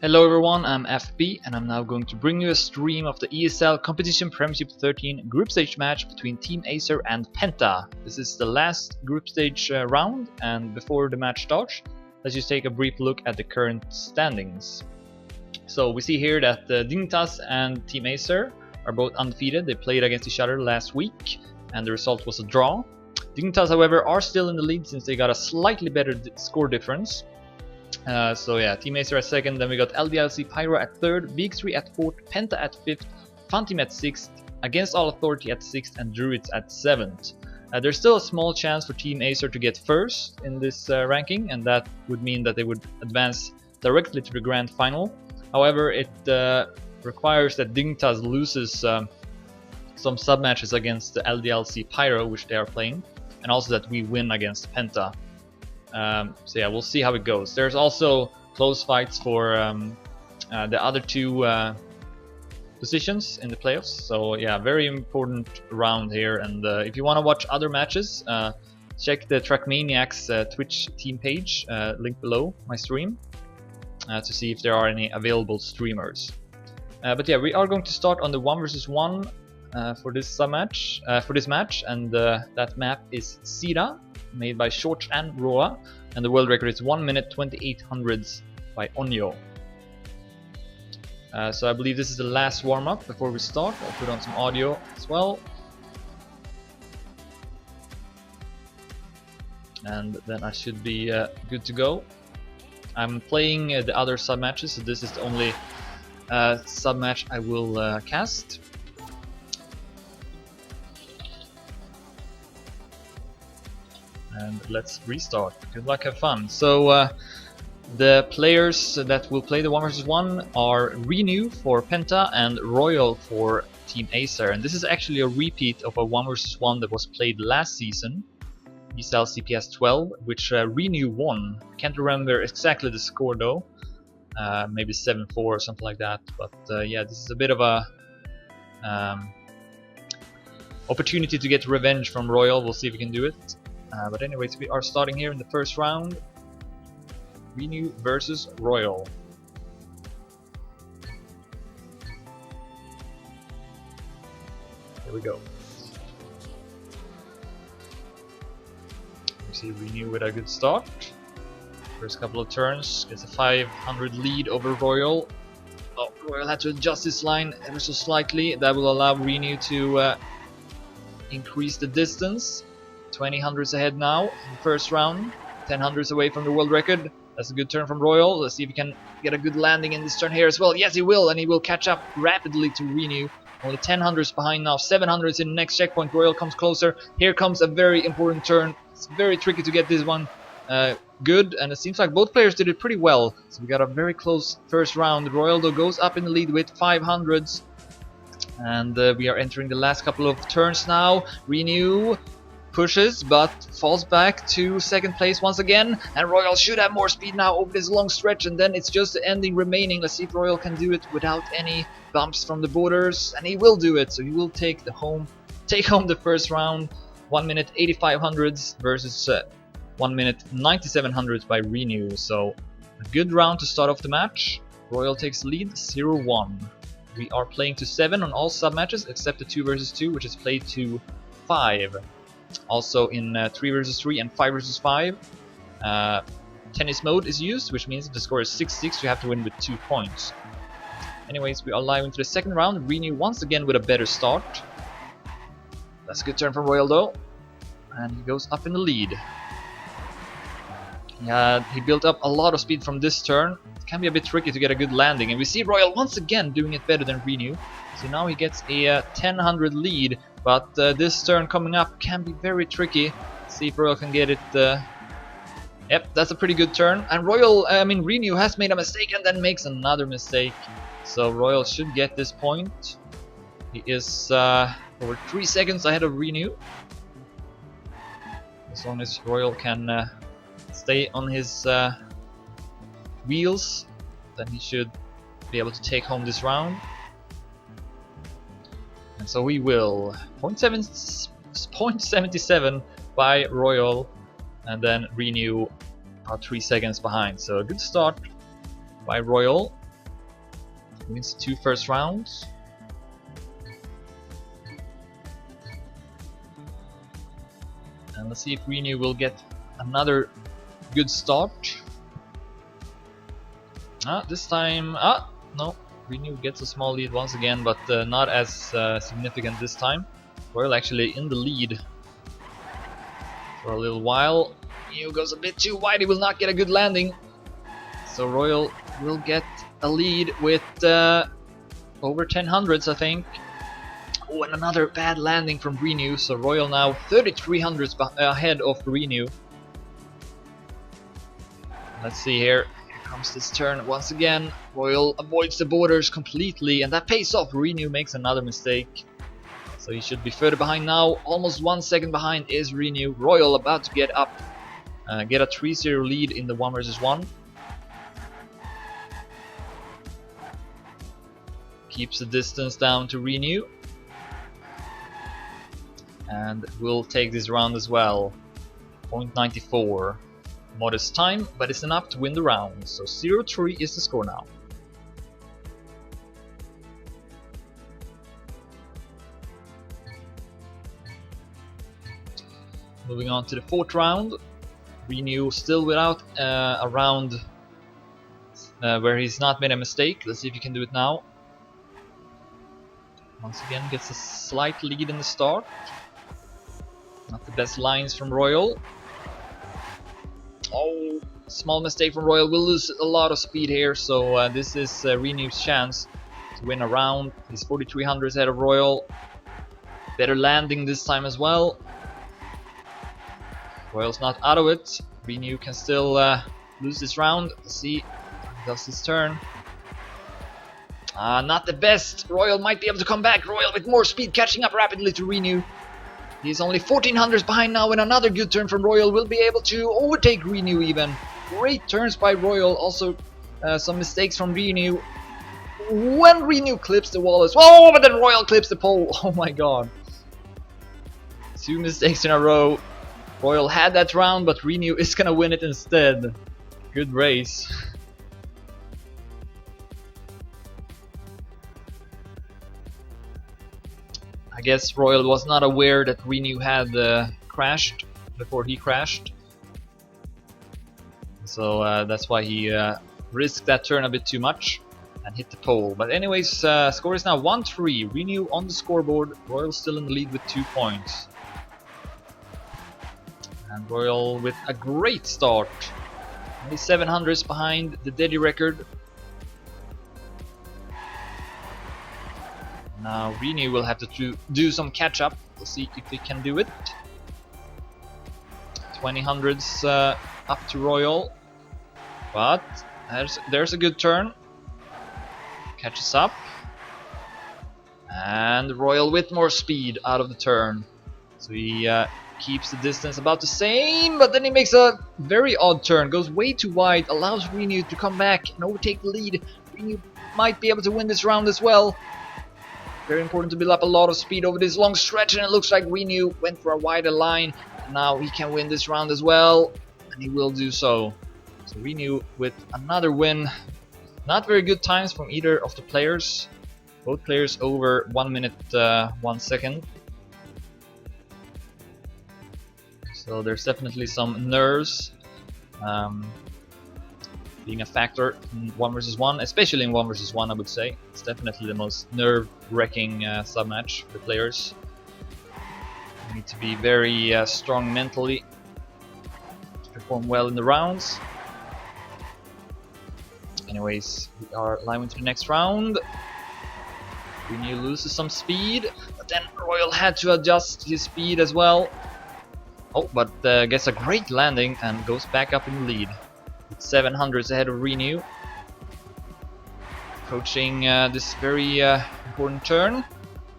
Hello everyone, I'm FB and I'm now going to bring you a stream of the ESL Competition Premiership 13 group stage match between Team Acer and PENTA. This is the last group stage round, and before the match starts, let's just take a brief look at the current standings. So we see here that Dignitas and Team Acer are both undefeated. They played against each other last week and the result was a draw. Dignitas, however, are still in the lead since they got a slightly better score difference. So yeah, Team Acer at second, then we got LDLC Pyro at third, Big3 at fourth, Penta at fifth, Funteam at sixth, Against All Authority at sixth, and Druids at seventh. There's still a small chance for Team Acer to get first in this ranking, and that would mean that they would advance directly to the grand final. However, it requires that Dignitas loses some sub-matches against the LDLC Pyro, which they are playing, and also that we win against Penta. So yeah, we'll see how it goes. There's also close fights for the other two positions in the playoffs. So yeah, very important round here. And if you want to watch other matches, check the Trackmaniacs Twitch team page, link below my stream, to see if there are any available streamers. But yeah, we are going to start on the 1 versus 1 for this match, and that map is Sira, made by Short and Roa, and the world record is 1 minute 28 hundredths by Onyo. So I believe this is the last warm-up before we start. I'll put on some audio as well, and then I should be good to go. I'm playing the other sub-matches, so this is the only sub-match I will cast. And let's restart. Good luck, have fun. So the players that will play the 1 versus 1 are Renew for Penta and Royal for Team Acer. And this is actually a repeat of a 1 versus 1 that was played last season, ESL CPS 12, which Renew won. Can't remember exactly the score though. Maybe 7-4 or something like that. But yeah, this is a bit of a opportunity to get revenge from Royal. We'll see if we can do it. But anyways, we are starting here in the first round. Renew versus Royal. Here we go. We see Renew with a good start. First couple of turns, gets a 500 lead over Royal. Oh, Royal had to adjust this line ever so slightly. That will allow Renew to increase the distance. 20 hundredths ahead now in the first round, 10 hundredths away from the world record. That's a good turn from Royal. Let's see if he can get a good landing in this turn here as well. Yes, he will, and he will catch up rapidly to Renew. Only 10 hundredths behind now, 7 hundredths in the next checkpoint. Royal comes closer. Here comes a very important turn. It's very tricky to get this one good, and it seems like both players did it pretty well. So we got a very close first round. Royal though goes up in the lead with 5 hundredths, and we are entering the last couple of turns now. Renew pushes but falls back to second place once again, and Royal should have more speed now over this long stretch, and then it's just the ending remaining. Let's see if Royal can do it without any bumps from the borders, and he will do it. So he will take home the first round. 1 minute 85 hundredths versus 1 minute 97 hundredths by Renew. So a good round to start off the match. Royal takes the lead 0-1. We are playing to 7 on all sub matches except the 2 versus 2, which is played to 5. Also in 3 versus 3 and 5 versus 5, tennis mode is used, which means if the score is 6-6, you have to win with 2 points. Anyways, we are live into the second round. Renew once again with a better start. That's a good turn from Royal though, and he goes up in the lead. He built up a lot of speed from this turn. It can be a bit tricky to get a good landing, and we see Royal once again doing it better than Renew. So now he gets a 1000 lead. But this turn coming up can be very tricky. See if Royal can get it. Yep, that's a pretty good turn. And Renew has made a mistake and then makes another mistake. So Royal should get this point. He is over 3 seconds ahead of Renew. As long as Royal can stay on his wheels, then he should be able to take home this round. And so we will. 0.77 by Royal, and then Renew about 3 seconds behind. So a good start by Royal. Wins the 2 first rounds. And let's see if Renew will get another good start. This time, no, Renew gets a small lead once again, but not as significant this time. Royal actually in the lead for a little while. Renew goes a bit too wide, he will not get a good landing. So Royal will get a lead with over 10 hundreds, I think. Oh, and another bad landing from Renew, so Royal now 33 hundreds ahead of Renew. Let's see here. Comes this turn once again. Royal avoids the borders completely, and that pays off. Renew makes another mistake, so he should be further behind now. Almost 1 second behind is Renew. Royal about to get up, get a 3-0 lead in the 1 versus 1. Keeps the distance down to Renew, and will take this round as well. 0.94. Modest time, but it's enough to win the round. So 0-3 is the score now. Moving on to the 4th round. Renew still without a round where he's not made a mistake. Let's see if he can do it now. Once again gets a slight lead in the start. Not the best lines from Royal. Oh, small mistake from Royal. Will lose a lot of speed here, so this is Renew's chance to win a round. He's 4300 ahead of Royal. Better landing this time as well. Royal's not out of it. Renew can still lose this round. Let's see how he does his turn. Not the best. Royal might be able to come back. Royal with more speed, catching up rapidly to Renew. He's only 1400s behind now, and another good turn from Royal will be able to overtake Renew even. Great turns by Royal, also some mistakes from Renew. When Renew clips the wall as well, but then Royal clips the pole. Oh my god. 2 mistakes in a row. Royal had that round, but Renew is gonna win it instead. Good race. I guess Royal was not aware that Renew had crashed before he crashed. So that's why he risked that turn a bit too much and hit the pole. But anyways, score is now 1-3. Renew on the scoreboard. Royal still in the lead with 2 points. And Royal with a great start. Only 700s behind the Deddy record. Now Renew will have to do some catch up. We'll see if he can do it. 2000s up to Royal. But there's a good turn. Catches up. And Royal with more speed out of the turn. So he keeps the distance about the same, but then he makes a very odd turn. Goes way too wide, allows Renew to come back and overtake the lead. Renew might be able to win this round as well. Very important to build up a lot of speed over this long stretch, and it looks like Renew went for a wider line. And now he can win this round as well, and he will do so. So Renew with another win. Not very good times from either of the players. Both players over 1 minute 1 second. So there's definitely some nerves being a factor in 1 versus 1, especially in 1 versus 1, I would say. It's definitely the most nerve-wracking sub-match for players. You need to be very strong mentally to perform well in the rounds. Anyways, we are live into the next round. Renew loses some speed, but then Royal had to adjust his speed as well. Oh, but gets a great landing and goes back up in the lead. With 700s ahead of Renew. Approaching this very important turn.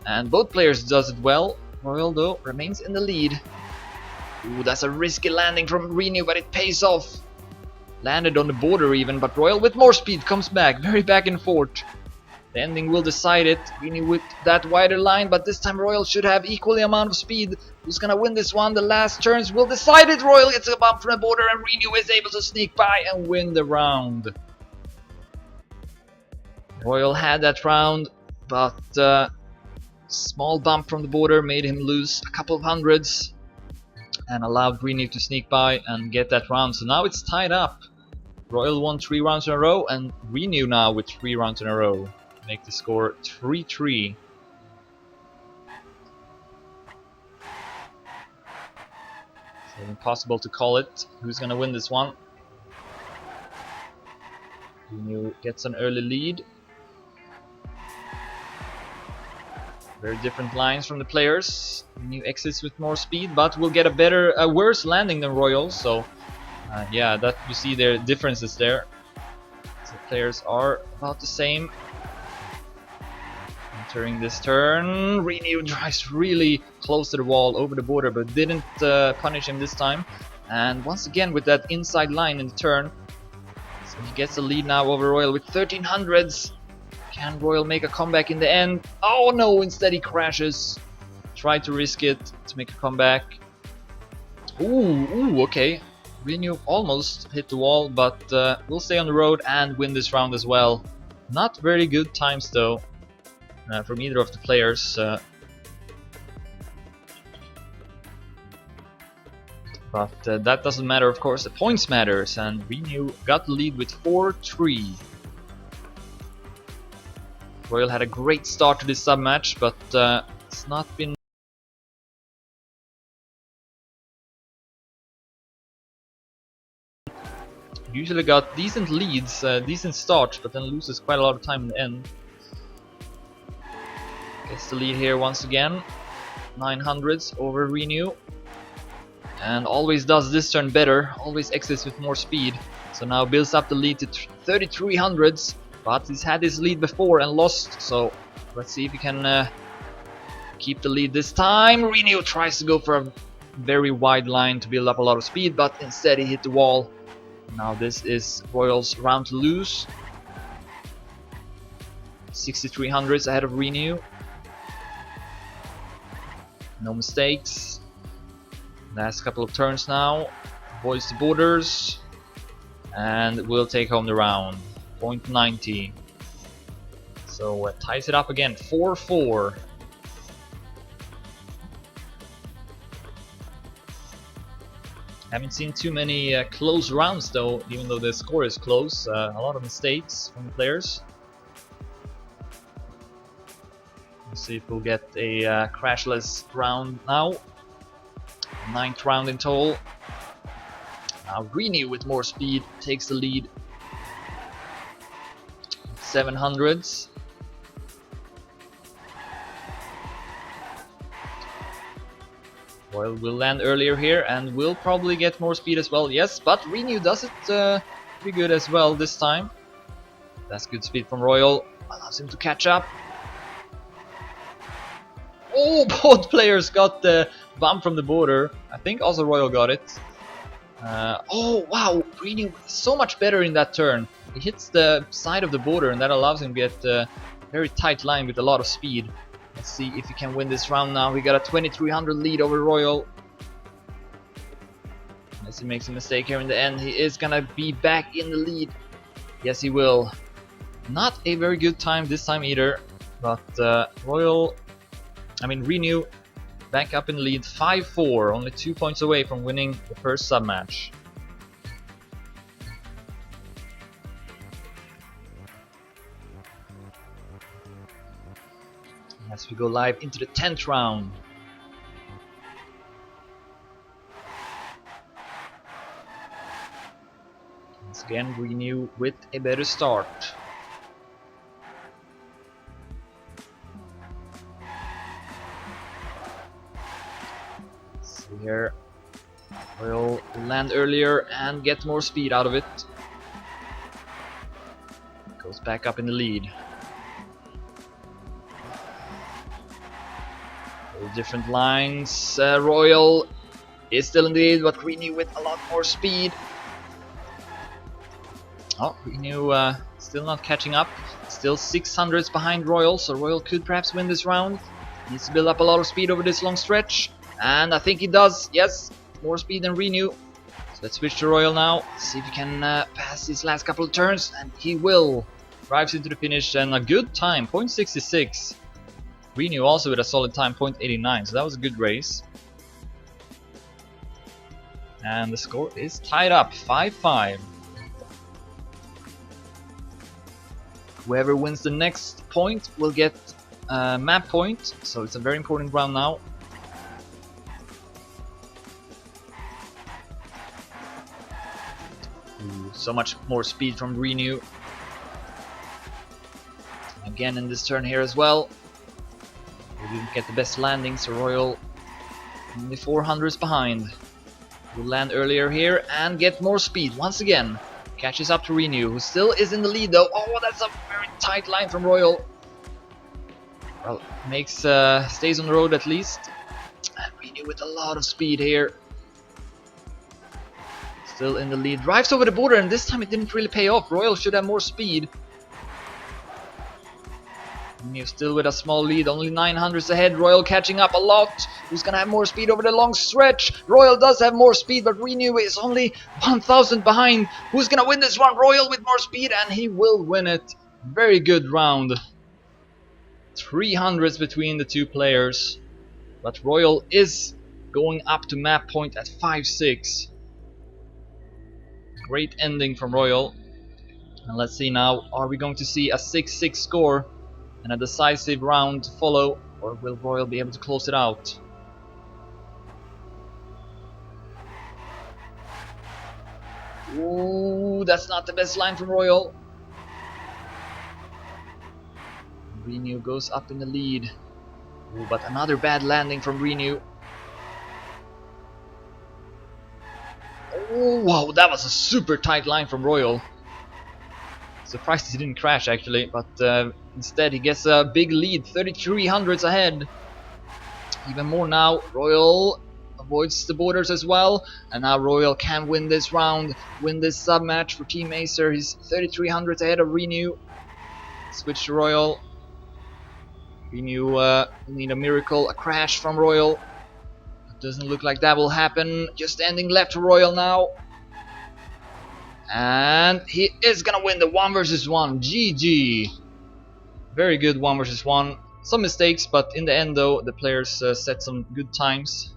And both players does it well. Royal though remains in the lead. Ooh, that's a risky landing from Renew, but it pays off. Landed on the border even, but Royal with more speed comes back. Very back and forth. The ending will decide it. Renew with that wider line, but this time Royal should have equally amount of speed. Who's gonna win this one? The last turns will decide it. Royal gets a bump from the border, and Renew is able to sneak by and win the round. Royal had that round, but small bump from the border made him lose a couple of hundreds and allowed Green to sneak by and get that round. So now it's tied up. Royal won 3 rounds in a row, and Renew now with 3 rounds in a row make the score 3-3. So impossible to call it. Who's gonna win this one? Renew gets an early lead. Very different lines from the players. Renew exits with more speed, but will get a worse landing than Royal. So yeah, that you see their differences there. So players are about the same. Entering this turn, Renew drives really close to the wall over the border, but didn't punish him this time. And once again with that inside line in the turn, so he gets the lead now over Royal with 1300s. Can Royal make a comeback in the end? Oh no, instead he crashes. Tried to risk it to make a comeback. Ooh, okay. Renew almost hit the wall, but will stay on the road and win this round as well. Not very good times though from either of the players. But that doesn't matter, of course. The points matters, and Renew got the lead with 4-3. Royal had a great start to this sub match, but it's not been usually got decent leads, decent starts, but then loses quite a lot of time in the end. Gets the lead here once again, 900s over Renew, and always does this turn better, always exits with more speed, so now builds up the lead to 3300s, but he's had his lead before and lost, so let's see if he can keep the lead this time. Renew tries to go for a very wide line to build up a lot of speed, but instead he hit the wall. Now this is Royal's round to lose. 6300s ahead of Renew. No mistakes. Last couple of turns now. Avoids the borders. And will take home the round. 0.90. So ties it up again. 4-4. Haven't seen too many close rounds though, even though the score is close. A lot of mistakes from the players. Let's see if we'll get a crashless round now. 9th round in total. Now Renew with more speed takes the lead. 700s. Royal will land earlier here and will probably get more speed as well. Yes, but Renew does it pretty good as well this time. That's good speed from Royal. Allows him to catch up. Oh, both players got the bump from the border. I think also Royal got it. Oh wow, Renew is so much better in that turn. He hits the side of the border and that allows him to get a very tight line with a lot of speed. Let's see if he can win this round now. We got a 2300 lead over Royal. Unless he makes a mistake here in the end, he is gonna be back in the lead. Yes, he will. Not a very good time this time either, but Renew back up in the lead 5-4, only 2 points away from winning the first sub match. As we go live into the 10th round. Once again, Renew with a better start. See here, we'll land earlier and get more speed out of it. Goes back up in the lead. Different lines. Royal is still in the lead, but Renew with a lot more speed. Oh, Renew still not catching up. Still 600s behind Royal, so Royal could perhaps win this round. Needs to build up a lot of speed over this long stretch, and I think he does. Yes, more speed than Renew. So let's switch to Royal now. See if he can pass these last couple of turns, and he will. drives into the finish and a good time, 0.66. Renew also with a solid time, 0.89, so that was a good race. And the score is tied up, 5-5. Whoever wins the next point will get a map point, so it's a very important round now. Ooh, so much more speed from Renew. Again in this turn here as well. We didn't get the best landing, so Royal only 400s behind. Will land earlier here and get more speed once again. Catches up to Renew, who still is in the lead though. Oh, that's a very tight line from Royal. Well, makes stays on the road at least. And Renew with a lot of speed here. Still in the lead. Drives over the border, and this time it didn't really pay off. Royal should have more speed. Renew still with a small lead, only 900s ahead. Royal catching up a lot. Who's gonna have more speed over the long stretch? Royal does have more speed, but Renew is only 1000 behind. Who's gonna win this one? Royal with more speed, and he will win it. Very good round. 300s between the two players, but Royal is going up to map point at 5-6. Great ending from Royal. And let's see now, are we going to see a 6-6 score and a decisive round to follow, or will Royal be able to close it out? Ooh, that's not the best line from Royal. Renew goes up in the lead. Ooh, but another bad landing from Renew. Oh, wow, that was a super tight line from Royal. Surprised he didn't crash actually, but instead he gets a big lead, 3300s ahead. Even more now. Royal avoids the borders as well, and now Royal can win this round, win this sub match for Team Acer. He's 3300s ahead of Renew. Switch to Royal. Renew need a miracle, a crash from Royal. It doesn't look like that will happen. Just ending left to Royal now. And he is gonna win the 1 versus 1. GG. Very good 1 versus 1. Some mistakes, but in the end though, the players set some good times,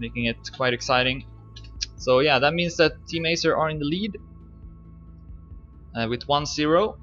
making it quite exciting. So yeah, that means that Team Acer are in the lead with 1-0.